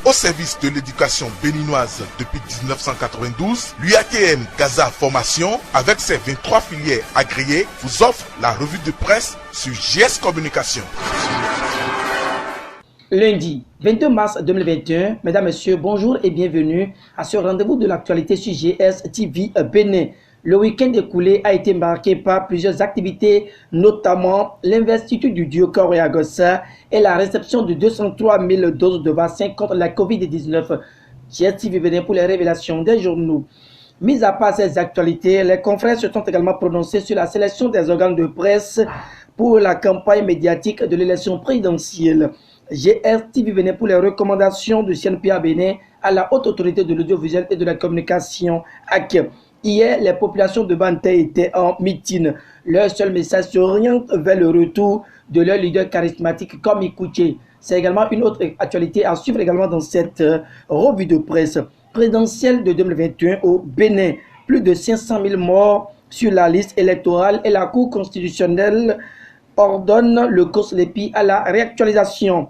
au service de l'éducation béninoise depuis 1992, l'UATM Gaza Formation, avec ses 23 filières agréées, vous offre la revue de presse sur JS Communication. Lundi 22 mars 2021, mesdames, messieurs, bonjour et bienvenue à ce rendez-vous de l'actualité sur GS TV Bénin. Le week-end écoulé a été marqué par plusieurs activités, notamment l'investiture du duo Correa Gossa et la réception de 203 000 doses de vaccins contre la COVID-19. GS TV Bénin pour les révélations des journaux. Mis à part ces actualités, les confrères se sont également prononcés sur la sélection des organes de presse pour la campagne médiatique de l'élection présidentielle. GS TV Bénin pour les recommandations du CNPA Bénin à la haute autorité de l'audiovisuel et de la communication AC. Hier, les populations de Banté étaient en meeting. Leur seul message s'oriente vers le retour de leur leader charismatique comme Ikouché. C'est également une autre actualité à suivre également dans cette revue de presse présidentielle de 2021 au Bénin. Plus de 500 000 morts sur la liste électorale et la Cour constitutionnelle ordonne le COSLEPI à la réactualisation.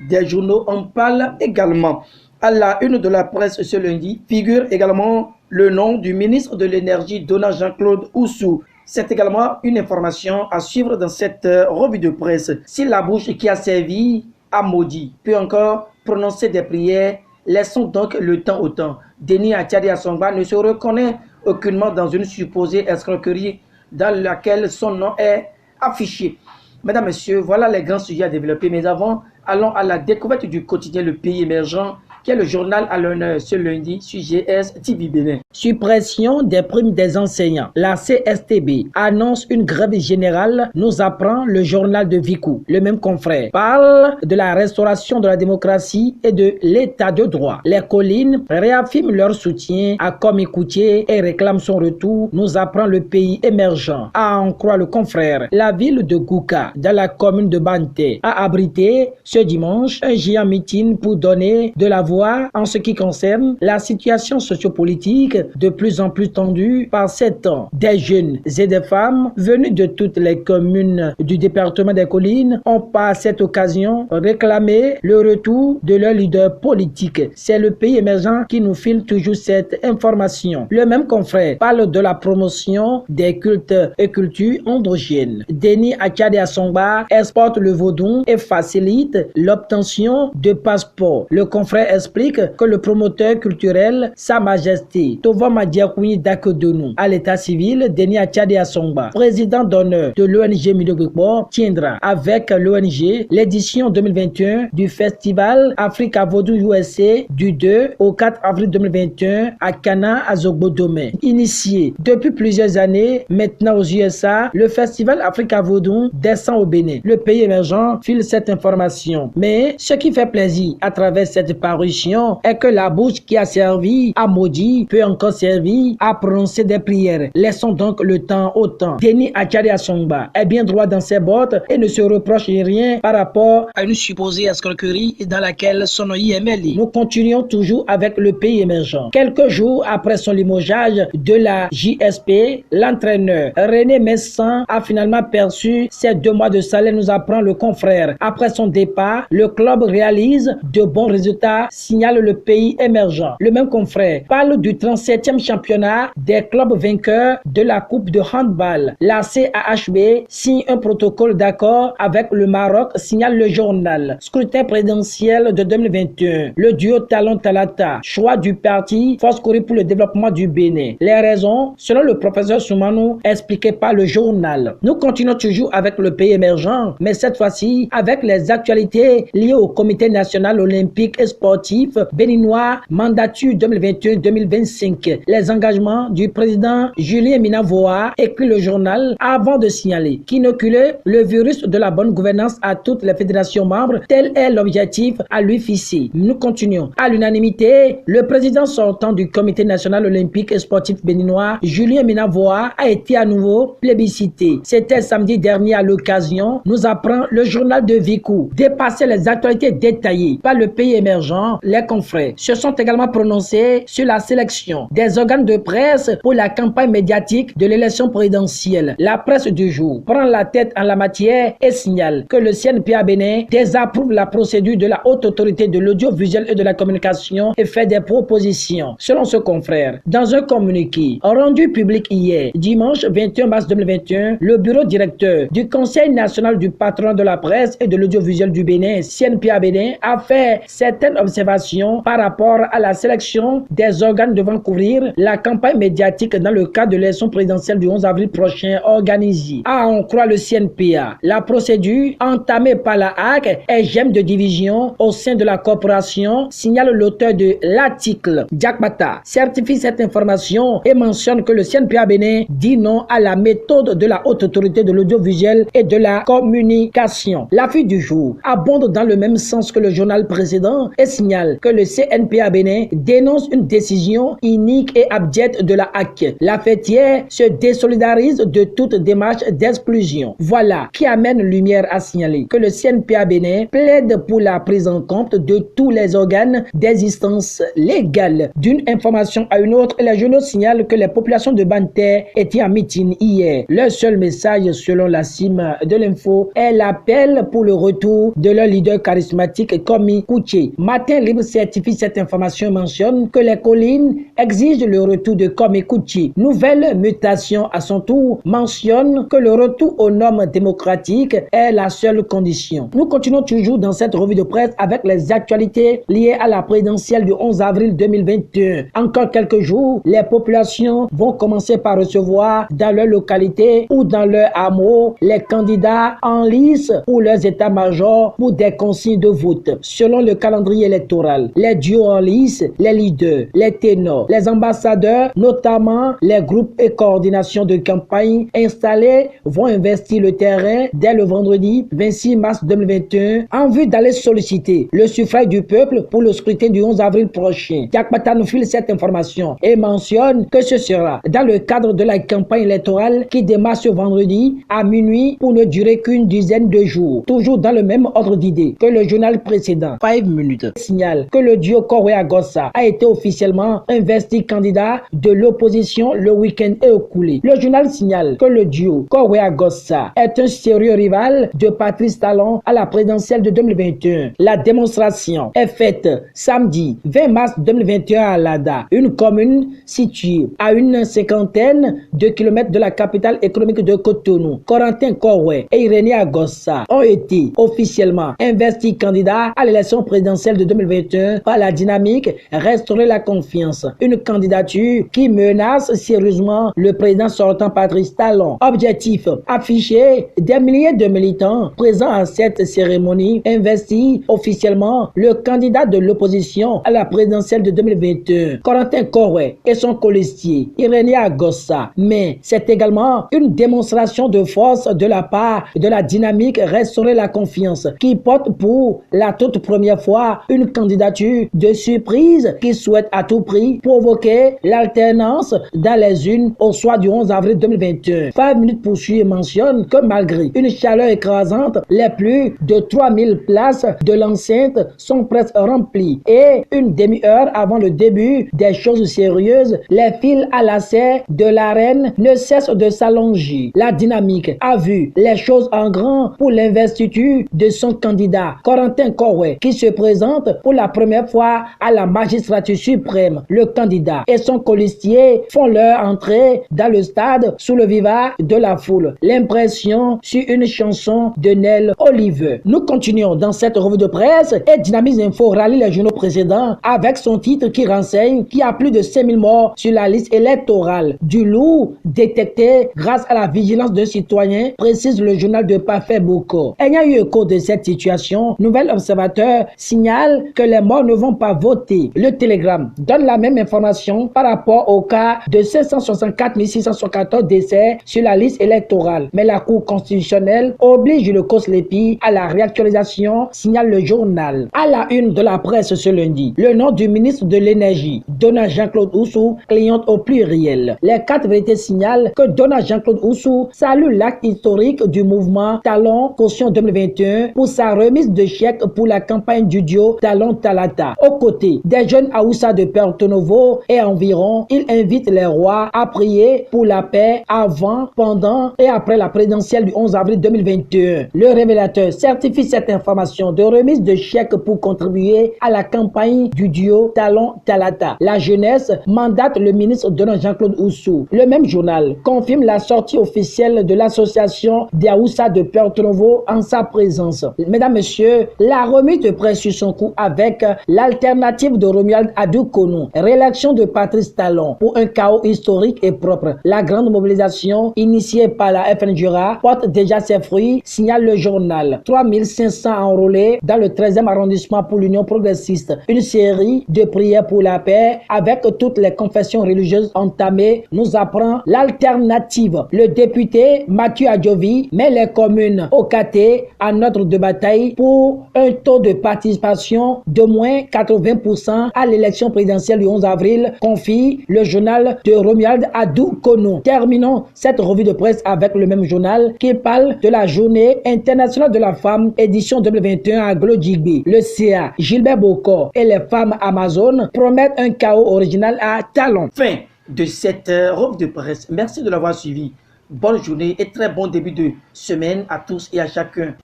Des journaux en parlent également. À la une de la presse ce lundi figure également le nom du ministre de l'énergie Donald Jean-Claude Oussou. C'est également une information à suivre dans cette revue de presse. Si la bouche qui a servi à maudit peut encore prononcer des prières, laissons donc le temps au temps. Denis Achadi Assongba ne se reconnaît aucunement dans une supposée escroquerie dans laquelle son nom est affiché. Mesdames, Messieurs, voilà les grands sujets à développer. Mais avant, allons à la découverte du quotidien Le Pays Émergent, qui est le journal à l'honneur ce lundi sur GS TV Bénin. Suppression des primes des enseignants. La CSTB annonce une grève générale, nous apprend le journal de Vicou. Le même confrère parle de la restauration de la démocratie et de l'état de droit. Les collines réaffirment leur soutien à Komi Koutié et réclament son retour, nous apprend Le Pays Émergent. À en croire le confrère, la ville de Gouka, dans la commune de Banté, a abrité ce dimanche un géant meeting pour donner de la voix en ce qui concerne la situation sociopolitique de plus en plus tendue par ces temps. Des jeunes et des femmes venus de toutes les communes du département des Collines ont par cette occasion réclamé le retour de leur leader politique. C'est Le Pays Émergent qui nous file toujours cette information. Le même confrère parle de la promotion des cultes et cultures endogènes. Denis Achadi Assongba exporte le vaudou et facilite l'obtention de passeports. Le confrère explique que le promoteur culturel, Sa Majesté Tova Madiakoui Dakodonou, à l'état civil, Denis Achadi Assongba, président d'honneur de l'ONG Midogbo, tiendra avec l'ONG l'édition 2021 du festival Africa Vaudou USA du 2 au 4 avril 2021 à Cana, à Zogbo-Domé. Initié depuis plusieurs années, maintenant aux USA, le festival Africa Vaudou descend au Bénin. Le Pays Émergent file cette information. Mais ce qui fait plaisir à travers cette parution est que la bouche qui a servi à maudit peut encore servir à prononcer des prières. Laissons donc le temps au temps. Denis Achadi Assongba est bien droit dans ses bottes et ne se reproche rien par rapport à une supposée escroquerie dans laquelle son nom est mêlé. Nous continuons toujours avec Le Pays Émergent. Quelques jours après son limogeage de la JSP, l'entraîneur René Messan a finalement perçu ses 2 mois de salaire, nous apprend le confrère. Après son départ, le club réalise de bons résultats, signale Le Pays Émergent. Le même confrère parle du 37e championnat des clubs vainqueurs de la Coupe de handball. La CAHB signe un protocole d'accord avec le Maroc, signale le journal. Scrutin présidentiel de 2021. Le duo Talon-Talata. Choix du parti Force Corée pour le développement du Bénin. Les raisons, selon le professeur Soumanou, expliquées par le journal. Nous continuons toujours avec Le Pays Émergent, mais cette fois-ci avec les actualités liées au Comité national olympique et sportif béninois, mandature 2021-2025. Les engagements du président Julien Minavoa, écrit le journal, avant de signaler qu'inoculer le virus de la bonne gouvernance à toutes les fédérations membres, tel est l'objectif à lui fixé. Nous continuons. À l'unanimité, le président sortant du Comité national olympique et sportif béninois, Julien Minavoa, a été à nouveau plébiscité. C'était samedi dernier à l'occasion, nous apprend le journal de Vicou. Dépasser les actualités détaillées par Le Pays Émergent, selon les confrères, se sont également prononcés sur la sélection des organes de presse pour la campagne médiatique de l'élection présidentielle. La presse du jour prend la tête en la matière et signale que le CNPA Bénin désapprouve la procédure de la haute autorité de l'audiovisuel et de la communication et fait des propositions. Selon ce confrère, dans un communiqué rendu public hier, dimanche 21 mars 2021, le bureau directeur du Conseil national du patronat de la presse et de l'audiovisuel du Bénin, CNPA Bénin, a fait certaines observations par rapport à la sélection des organes devant couvrir la campagne médiatique dans le cadre de l'élection présidentielle du 11 avril prochain organisée. À en croire le CNPA, la procédure entamée par la HAC est gemme de division au sein de la corporation, signale l'auteur de l'article. Jack Bata certifie cette information et mentionne que le CNPA Bénin dit non à la méthode de la haute autorité de l'audiovisuel et de la communication. L'avis du jour abonde dans le même sens que le journal précédent et signale que le CNPA Bénin dénonce une décision inique et abjecte de la HAC. La fêtière se désolidarise de toute démarche d'exclusion. Voilà qui amène lumière à signaler que le CNPA Bénin plaide pour la prise en compte de tous les organes d'existence légale. D'une information à une autre, les journaux signalent que les populations de Banter étaient en meeting hier. Leur seul message, selon la CIM de l'info, est l'appel pour le retour de leur leader charismatique Komi Kouché. Matin Libre certifie cette information et mentionne que les collines exigent le retour de Komi Kouché. Nouvelle mutation à son tour mentionne que le retour aux normes démocratiques est la seule condition. Nous continuons toujours dans cette revue de presse avec les actualités liées à la présidentielle du 11 avril 2021. Encore quelques jours, les populations vont commencer par recevoir dans leur localité ou dans leur hameau les candidats en lice ou leurs états-majors pour des consignes de vote. Selon le calendrier électoral, les duos en lice, les leaders, les ténors, les ambassadeurs, notamment les groupes et coordinations de campagne installés vont investir le terrain dès le vendredi 26 mars 2021 en vue d'aller solliciter le suffrage du peuple pour le scrutin du 11 avril prochain. Jakpata nous file cette information et mentionne que ce sera dans le cadre de la campagne électorale qui démarre ce vendredi à minuit pour ne durer qu'une dizaine de jours. Toujours dans le même ordre d'idée que le journal précédent, 5 minutes, signale que le duo Korwe-Agossa a été officiellement investi candidat de l'opposition le week-end écoulé. Le journal signale que le duo Korwe-Agossa est un sérieux rival de Patrice Talon à la présidentielle de 2021. La démonstration est faite samedi 20 mars 2021 à Lada, une commune située à une cinquantaine de kilomètres de la capitale économique de Cotonou. Corentin Korwe et Irénée Agossa ont été officiellement investis candidats à l'élection présidentielle de 2021 par la dynamique Restaurer la confiance, une candidature qui menace sérieusement le président sortant Patrice Talon. Objectif affiché, des milliers de militants présents à cette cérémonie investis officiellement le candidat de l'opposition à la présidentielle de 2021, Corentin Korwe et son colistier Irénée Agossa. Mais c'est également une démonstration de force de la part de la dynamique Restaurer la confiance qui porte pour la toute première fois une candidature de surprise qui souhaite à tout prix provoquer l'alternance dans les urnes au soir du 11 avril 2021. 5 minutes poursuit et mentionne que malgré une chaleur écrasante, les plus de 3000 places de l'enceinte sont presque remplies et une demi-heure avant le début des choses sérieuses, les fils à lacets de l'arène ne cessent de s'allonger. La dynamique a vu les choses en grand pour l'investiture de son candidat, Corentin Korwe, qui se présente pour la première fois à la magistrature suprême. Le candidat et son colistier font leur entrée dans le stade sous le vivat de la foule. L'impression sur une chanson de Nel Olive. Nous continuons dans cette revue de presse et Dynamis Info rallie les journaux précédents avec son titre qui renseigne qu'il y a plus de 5000 morts sur la liste électorale. Du lourd détecté grâce à la vigilance d'un citoyen, précise le journal de Parfait Boko. Ayant eu écho de cette situation, Nouvel Observateur signale que les morts ne vont pas voter. Le Télégramme donne la même information par rapport au cas de 564 674 décès sur la liste électorale. Mais la Cour constitutionnelle oblige le COSLEPI à la réactualisation, signale le journal. À la une de la presse ce lundi, le nom du ministre de l'Énergie, Donald Jean-Claude Oussou, cliente au pluriel. Les 4 vérités signalent que Donald Jean-Claude Oussou salue l'acte historique du mouvement Talon Caution 2021 pour sa remise de chèque pour la campagne du duo Talon Talon Talata. Aux côtés des jeunes Aoussa de Porto Novo et environ, il invite les rois à prier pour la paix avant, pendant et après la présidentielle du 11 avril 2021. Le révélateur certifie cette information de remise de chèques pour contribuer à la campagne du duo Talon Talata. La jeunesse mandate le ministre Dona Jean-Claude Oussou. Le même journal confirme la sortie officielle de l'association des Aoussa de Porto Novo en sa présence. Mesdames, Messieurs, la remise de presse sur son coup avec l'alternative de Romuald Adou-Konou. Réélection de Patrice Talon pour un chaos historique et propre. La grande mobilisation initiée par la FNJura porte déjà ses fruits, signale le journal. 3500 enrôlés dans le 13e arrondissement pour l'Union progressiste. Une série de prières pour la paix avec toutes les confessions religieuses entamées nous apprend l'alternative. Le député Mathieu Adjovi met les communes au caté à notre de bataille pour un taux de participation de moins 80% à l'élection présidentielle du 11 avril, confie le journal de Romuald Adou-Konou. Terminons cette revue de presse avec le même journal qui parle de la journée internationale de la femme édition 2021 à Glodjigbe. Le CA, Gilbert Bokor et les femmes amazones promettent un chaos original à Talon. Fin de cette revue de presse. Merci de l'avoir suivi. Bonne journée et très bon début de semaine à tous et à chacun.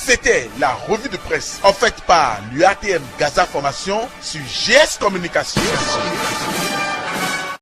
C'était la revue de presse en fait par l'UATM Gaza Formation sur GS Communication.